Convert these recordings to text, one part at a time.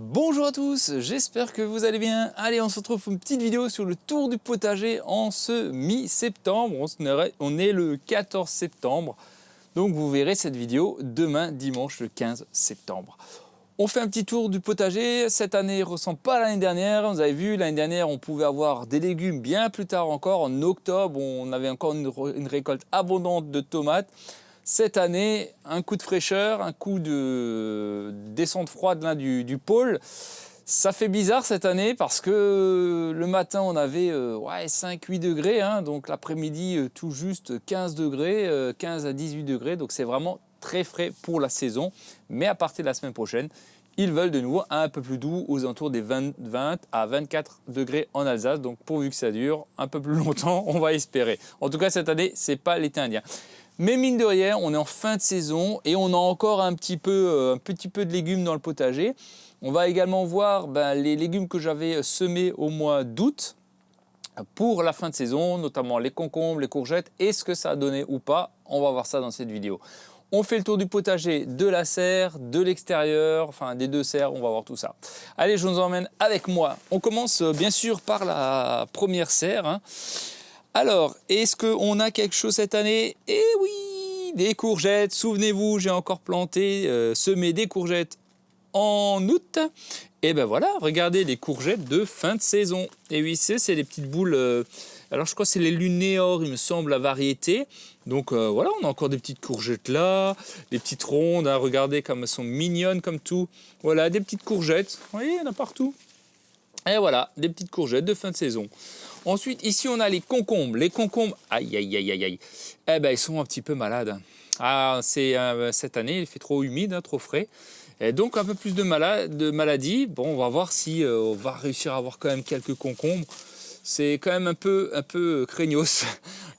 Bonjour à tous, j'espère que vous allez bien. Allez, on se retrouve pour une petite vidéo sur le tour du potager en ce mi-septembre. On est le 14 septembre, donc vous verrez cette vidéo demain, dimanche, le 15 septembre. On fait un petit tour du potager. Cette année ne ressemble pas à l'année dernière. Vous avez vu, l'année dernière, on pouvait avoir des légumes bien plus tard encore. En octobre, on avait encore une récolte abondante de tomates. Cette année, un coup de fraîcheur, un coup de descente froide là, du pôle. Ça fait bizarre cette année parce que le matin, on avait 5-8 degrés. Donc l'après-midi, tout juste 15 degrés, 15 à 18 degrés. Donc c'est vraiment très frais pour la saison. Mais à partir de la semaine prochaine, ils veulent de nouveau un peu plus doux, aux alentours des 20 à 24 degrés en Alsace. Donc pourvu que ça dure un peu plus longtemps, on va espérer. En tout cas, cette année, ce n'est pas l'été indien. Mais mine de rien, on est en fin de saison et on a encore un petit peu de légumes dans le potager. On va également voir les légumes que j'avais semés au mois d'août pour la fin de saison, notamment les concombres, les courgettes. Est-ce que ça a donné ou pas? On va voir ça dans cette vidéo. On fait le tour du potager, de la serre, de l'extérieur, enfin des deux serres, on va voir tout ça. Allez, je vous emmène avec moi. On commence bien sûr par la première serre. Alors, est-ce qu'on a quelque chose cette année? Eh oui, des courgettes. Souvenez-vous, j'ai encore semé des courgettes en août. Et ben voilà, regardez les courgettes de fin de saison. Et oui, c'est les petites boules. Alors, je crois que c'est les Lunéor, il me semble, la variété. Donc voilà, on a encore des petites courgettes là, des petites rondes. Regardez comme elles sont mignonnes comme tout. Voilà, des petites courgettes. Vous voyez, il y en a partout. Et voilà, des petites courgettes de fin de saison. Ensuite, ici, on a les concombres. Les concombres, aïe, aïe, aïe, aïe, aïe. Eh ben, ils sont un petit peu malades. Cette année, il fait trop humide, trop frais. Et donc, un peu plus de maladies. Bon, on va voir si on va réussir à avoir quand même quelques concombres. C'est quand même un peu craignos.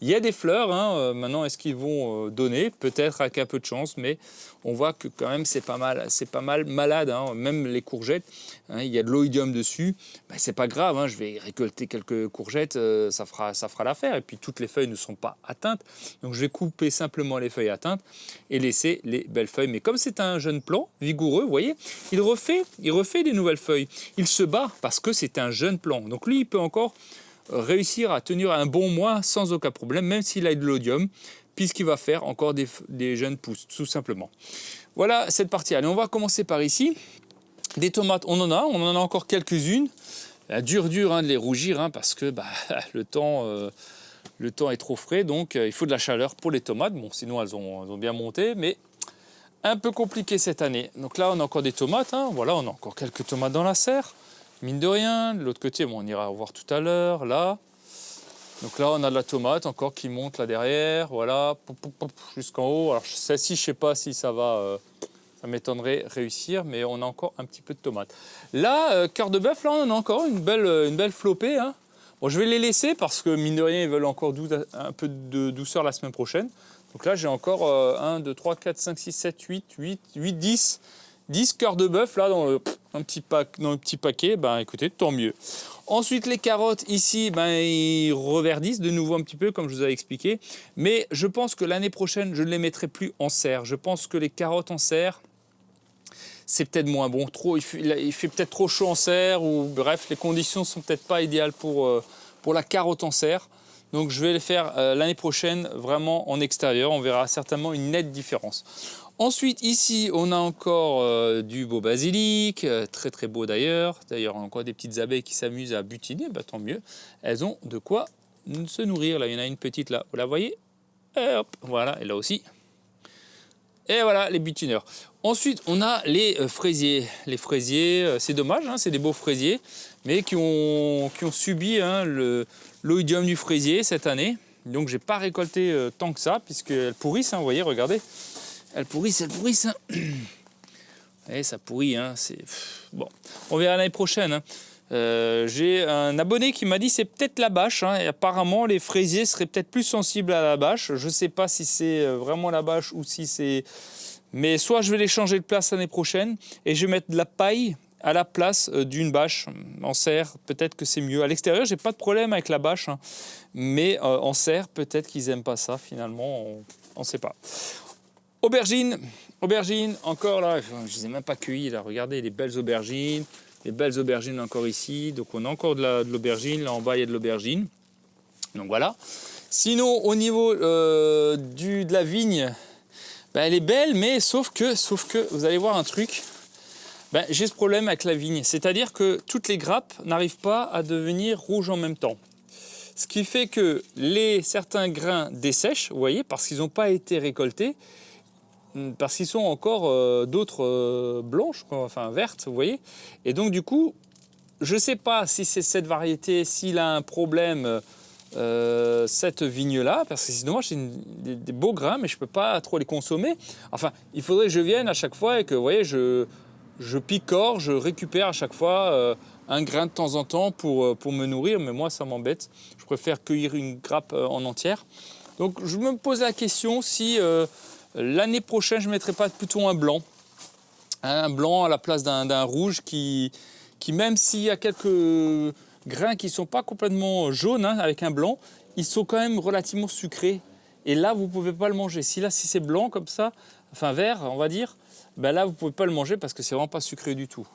Il y a des fleurs, maintenant, est-ce qu'ils vont donner? Peut-être avec un peu de chance, mais on voit que quand même c'est pas mal malade, même les courgettes, il y a de l'oïdium dessus, c'est pas grave, je vais récolter quelques courgettes, ça fera l'affaire, et puis toutes les feuilles ne sont pas atteintes, donc je vais couper simplement les feuilles atteintes et laisser les belles feuilles. Mais comme c'est un jeune plant vigoureux, vous voyez, il refait des nouvelles feuilles, il se bat parce que c'est un jeune plant, donc lui il peut encore réussir à tenir un bon mois sans aucun problème, même s'il a de l'oïdium, puisqu'il va faire encore des jeunes pousses, tout simplement. Voilà cette partie. Allez, on va commencer par ici. Des tomates, on en a encore quelques-unes. Dur de les rougir, parce que le temps est trop frais, donc il faut de la chaleur pour les tomates. Bon, sinon elles ont bien monté, mais un peu compliqué cette année. Donc là, on a encore des tomates. Voilà, on a encore quelques tomates dans la serre. Mine de rien, de l'autre côté, on ira voir tout à l'heure, là. Donc là, on a de la tomate encore qui monte là derrière, voilà, jusqu'en haut. Alors celle-ci, je ne sais pas si ça va, ça m'étonnerait réussir, mais on a encore un petit peu de tomate. Là, cœur de bœuf, là, on en a encore une belle flopée. Bon, je vais les laisser parce que, mine de rien, ils veulent encore un peu de douceur la semaine prochaine. Donc là, j'ai encore 1, 2, 3, 4, 5, 6, 7, 8, 10 cœurs de bœuf là dans le petit paquet, écoutez, tant mieux. Ensuite, les carottes ici, ils reverdissent de nouveau un petit peu, comme je vous avais expliqué. Mais je pense que l'année prochaine, je ne les mettrai plus en serre. Je pense que les carottes en serre, c'est peut-être moins bon. Il fait peut-être trop chaud en serre, ou bref, les conditions ne sont peut-être pas idéales pour la carotte en serre. Donc je vais les faire l'année prochaine vraiment en extérieur. On verra certainement une nette différence. Ensuite, ici, on a encore du beau basilic, très très beau d'ailleurs. D'ailleurs, on a encore des petites abeilles qui s'amusent à butiner, tant mieux. Elles ont de quoi se nourrir. Là, il y en a une petite là, vous la voyez? Et hop, voilà, et là aussi. Et voilà, les butineurs. Ensuite, on a les fraisiers. Les fraisiers, c'est dommage, c'est des beaux fraisiers, mais qui ont subi l'oïdium du fraisier cette année. Donc, je n'ai pas récolté tant que ça, puisqu'elles pourrissent, vous voyez, regardez. Elles pourrissent. Et ça pourrit, bon, on verra l'année prochaine. J'ai un abonné qui m'a dit c'est peut-être la bâche. Et apparemment, les fraisiers seraient peut-être plus sensibles à la bâche. Je ne sais pas si c'est vraiment la bâche ou si c'est... Mais soit je vais les changer de place l'année prochaine et je vais mettre de la paille à la place d'une bâche en serre. Peut-être que c'est mieux. À l'extérieur, j'ai pas de problème avec la bâche. Mais en serre, peut-être qu'ils n'aiment pas ça finalement. On ne sait pas. Aubergines, aubergines, encore là, je ne les ai même pas cueillies là, regardez les belles aubergines encore ici, donc on a encore de l'aubergine, là en bas il y a de l'aubergine, donc voilà. Sinon au niveau de la vigne, ben, elle est belle, mais sauf que vous allez voir un truc, ben, j'ai ce problème avec la vigne, c'est-à-dire que toutes les grappes n'arrivent pas à devenir rouges en même temps. Ce qui fait que certains grains dessèchent, vous voyez, parce qu'ils n'ont pas été récoltés, parce qu'ils sont encore d'autres blanches, enfin vertes, vous voyez. Et donc du coup, je ne sais pas si c'est cette variété, s'il a un problème, cette vigne-là, parce que sinon moi j'ai des beaux grains, mais je ne peux pas trop les consommer. Enfin, il faudrait que je vienne à chaque fois et que, vous voyez, je picore, je récupère à chaque fois un grain de temps en temps pour me nourrir, mais moi ça m'embête. Je préfère cueillir une grappe en entière. Donc je me pose la question si l'année prochaine je ne mettrai pas plutôt un blanc à la place d'un rouge qui même s'il y a quelques grains qui ne sont pas complètement jaunes, hein, avec un blanc, ils sont quand même relativement sucrés. Et là, vous ne pouvez pas le manger. Si c'est blanc comme ça, enfin vert, on va dire, ben là, vous ne pouvez pas le manger parce que c'est vraiment pas sucré du tout.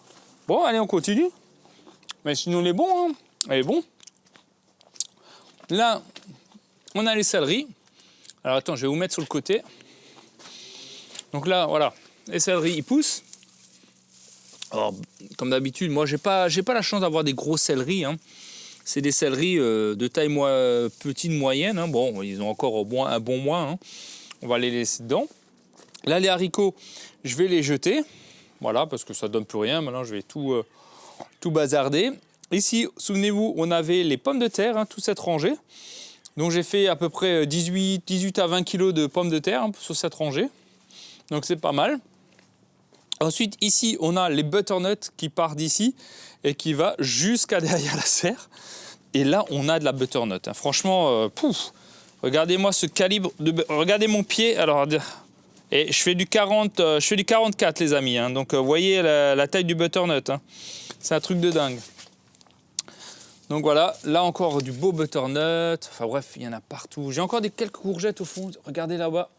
Bon, allez, on continue. Mais sinon, il est bon, hein. Il est bon. Là, on a les céleris. Alors, attends, je vais vous mettre sur le côté. Donc là, voilà, les céleris, ils poussent. Alors, comme d'habitude, moi, j'ai pas la chance d'avoir des gros céleris, hein. C'est des céleris de taille petite, moyenne, hein. Bon, ils ont encore au moins un bon mois, hein. On va les laisser dedans. Là, les haricots, je vais les jeter. Voilà, parce que ça ne donne plus rien. Maintenant, je vais tout bazarder. Ici, souvenez-vous, on avait les pommes de terre, hein, toute cette rangée. Donc, j'ai fait à peu près 18 à 20 kg de pommes de terre, hein, sur cette rangée. Donc, c'est pas mal. Ensuite, ici, on a les butternuts qui partent d'ici et qui va jusqu'à derrière la serre. Et là, on a de la butternut, hein. Franchement, pouf. Regardez-moi ce calibre. Regardez mon pied. Alors, et je fais du 44, les amis, hein. Donc, vous voyez la taille du butternut, hein. C'est un truc de dingue. Donc voilà, là encore du beau butternut. Enfin bref, il y en a partout. J'ai encore quelques courgettes au fond. Regardez là-bas.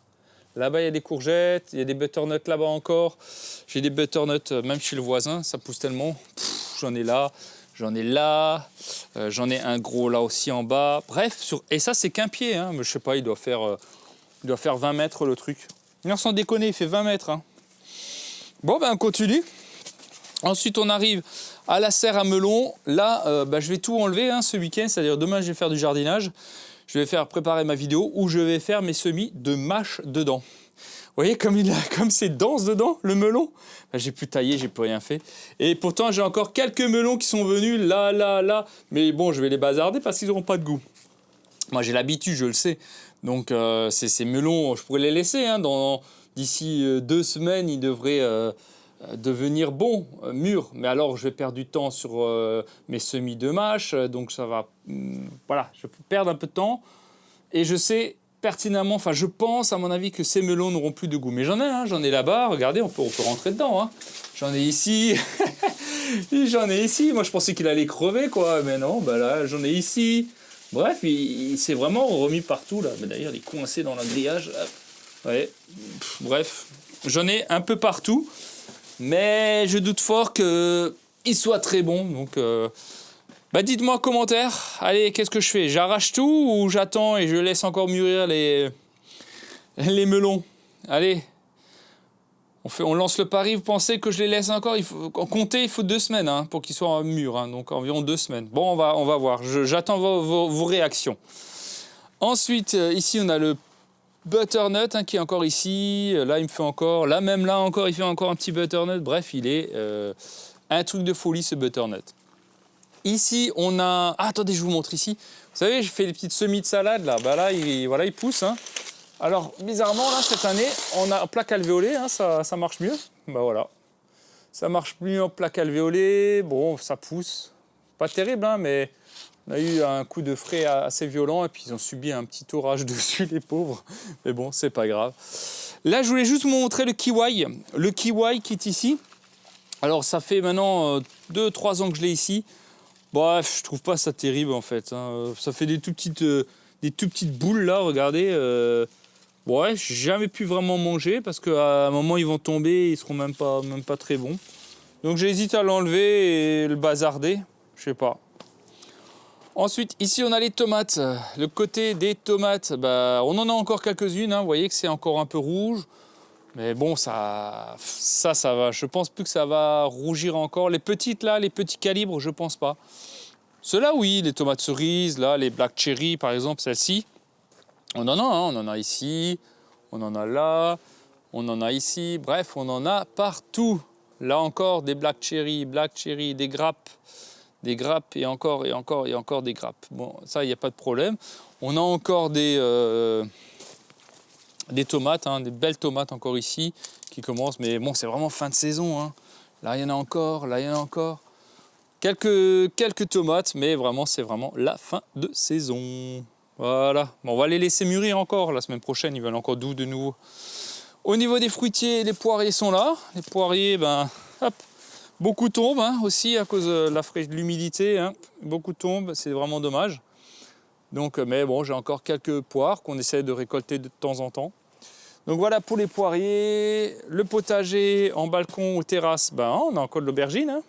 Là-bas, il y a des courgettes, il y a des butternuts là-bas encore. J'ai des butternuts même chez le voisin, ça pousse tellement. J'en ai là, j'en ai là, j'en ai un gros là aussi en bas. Bref, et ça, c'est qu'un pied, hein. Mais je sais pas, il doit faire 20 mètres le truc. Non, sans déconner, il fait 20 mètres. Hein. Bon, ben on continue. Ensuite, on arrive à la serre à melon. Là, je vais tout enlever, hein, ce week-end, c'est-à-dire demain, je vais faire du jardinage. Je vais préparer ma vidéo où je vais faire mes semis de mâche dedans. Vous voyez comme c'est dense dedans, le melon. Ben, j'ai plus taillé, j'ai plus rien fait. Et pourtant, j'ai encore quelques melons qui sont venus là. Mais bon, je vais les bazarder parce qu'ils n'auront pas de goût. Moi, j'ai l'habitude, je le sais. Donc, ces melons, je pourrais les laisser. Hein, d'ici 2 semaines, ils devraient devenir bons, mûrs. Mais alors, je vais perdre du temps sur mes semis de mâche. Donc, ça va... voilà, je peux perdre un peu de temps. Et je sais pertinemment, enfin, je pense, à mon avis, que ces melons n'auront plus de goût. Mais j'en ai, hein, j'en ai là-bas. Regardez, on peut rentrer dedans. Hein. J'en ai ici. J'en ai ici. Moi, je pensais qu'il allait crever, quoi. Mais non, ben là, j'en ai ici. Bref, il s'est vraiment remis partout, là. Mais d'ailleurs, il est coincé dans le grillage. Ouais. Bref, j'en ai un peu partout. Mais je doute fort qu'il soit très bon. Donc, dites-moi en commentaire. Allez, qu'est-ce que je fais? J'arrache tout ou j'attends et je laisse encore mûrir les melons? Allez, on lance le pari. Vous pensez que je les laisse encore? Il faut 2 semaines, hein, pour qu'ils soient mûrs. Hein, donc environ 2 semaines. Bon, on va voir. J'attends vos réactions. Ensuite, ici, on a le butternut, hein, qui est encore ici. Là, il me fait encore... Là, même là encore, il fait encore un petit butternut. Bref, il est un truc de folie, ce butternut. Ici, on a... Ah, attendez, je vous montre ici. Vous savez, j'ai fait des petites semis de salade, là. Bah là, il pousse, hein. Alors, bizarrement, là, cette année, on a en plaque alvéolée, hein, ça marche mieux. Bah voilà. Ça marche mieux en plaque alvéolée. Bon, ça pousse. Pas terrible, hein, mais... On a eu un coup de frais assez violent et puis ils ont subi un petit orage dessus, les pauvres. Mais bon, c'est pas grave. Là, je voulais juste vous montrer le kiwi. Le kiwi qui est ici. Alors, ça fait maintenant 2-3 ans que je l'ai ici. Bref, je trouve pas ça terrible en fait. Hein. Ça fait des tout petites boules là, regardez. Ouais, j'ai jamais pu vraiment manger parce qu'à un moment ils vont tomber, ils seront même pas très bons. Donc j'hésite à l'enlever et le bazarder, je sais pas. Ensuite, ici on a les tomates. Le côté des tomates, bah, on en a encore quelques-unes, hein. Vous voyez que c'est encore un peu rouge. Mais bon, ça va. Je pense plus que ça va rougir encore. Les petites là, les petits calibres, je pense pas. Ceux-là, oui, les tomates cerises, là, les black cherry par exemple, celles-ci. On en a, hein, on en a ici, on en a là, on en a ici. Bref, on en a partout. Là encore, des black cherry, des grappes et encore des grappes. Bon, ça, il n'y a pas de problème. On a encore des tomates, hein, des belles tomates encore ici qui commencent. Mais bon, c'est vraiment fin de saison, hein. Là, il y en a encore, là, il y en a encore. Quelques tomates, mais vraiment, c'est vraiment la fin de saison. Voilà. Bon, on va les laisser mûrir encore. La semaine prochaine, ils veulent encore doux de nouveau. Au niveau des fruitiers, les poiriers sont là. Les poiriers, ben, hop, beaucoup tombent, hein, aussi à cause de l'humidité. Hein. Beaucoup tombent, c'est vraiment dommage. Donc, mais bon, j'ai encore quelques poires qu'on essaie de récolter de temps en temps. Donc voilà pour les poiriers. Le potager en balcon ou terrasse, ben, on a encore de l'aubergine. Hein.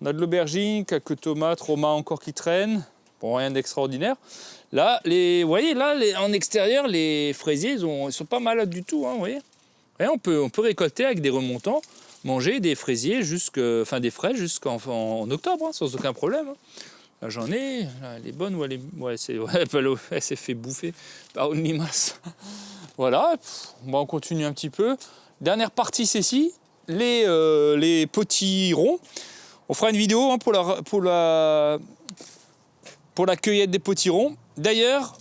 On a de l'aubergine, quelques tomates, romains encore qui traînent. Bon, rien d'extraordinaire. Là, vous voyez, là, en extérieur, les fraisiers, ils sont pas malades du tout, hein, vous voyez. Et on peut récolter avec des remontants, manger des fraisiers des fraises jusqu'en octobre, hein, sans aucun problème. Hein. Là, j'en ai, là, elle est bonne ou elle est... Ouais, elle s'est fait bouffer par une limace. Voilà, on continue un petit peu. Dernière partie, c'est ici, les potirons. On fera une vidéo, hein, pour la cueillette des potirons. D'ailleurs,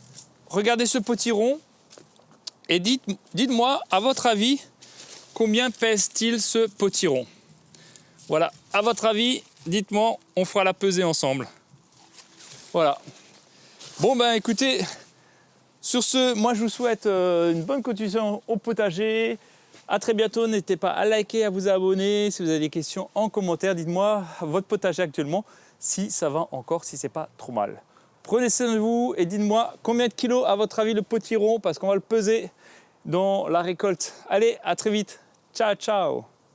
regardez ce potiron et dites-moi, à votre avis, combien pèse-t-il ce potiron? Voilà, à votre avis, dites-moi, on fera la pesée ensemble. Voilà. Bon, ben écoutez, sur ce, moi je vous souhaite une bonne continuation au potager. À très bientôt, n'hésitez pas à liker, à vous abonner. Si vous avez des questions en commentaire, dites-moi votre potager actuellement, si ça va encore, si c'est pas trop mal. Prenez soin de vous et dites-moi combien de kilos à votre avis le potiron, parce qu'on va le peser dans la récolte. Allez, à très vite. Ciao, ciao.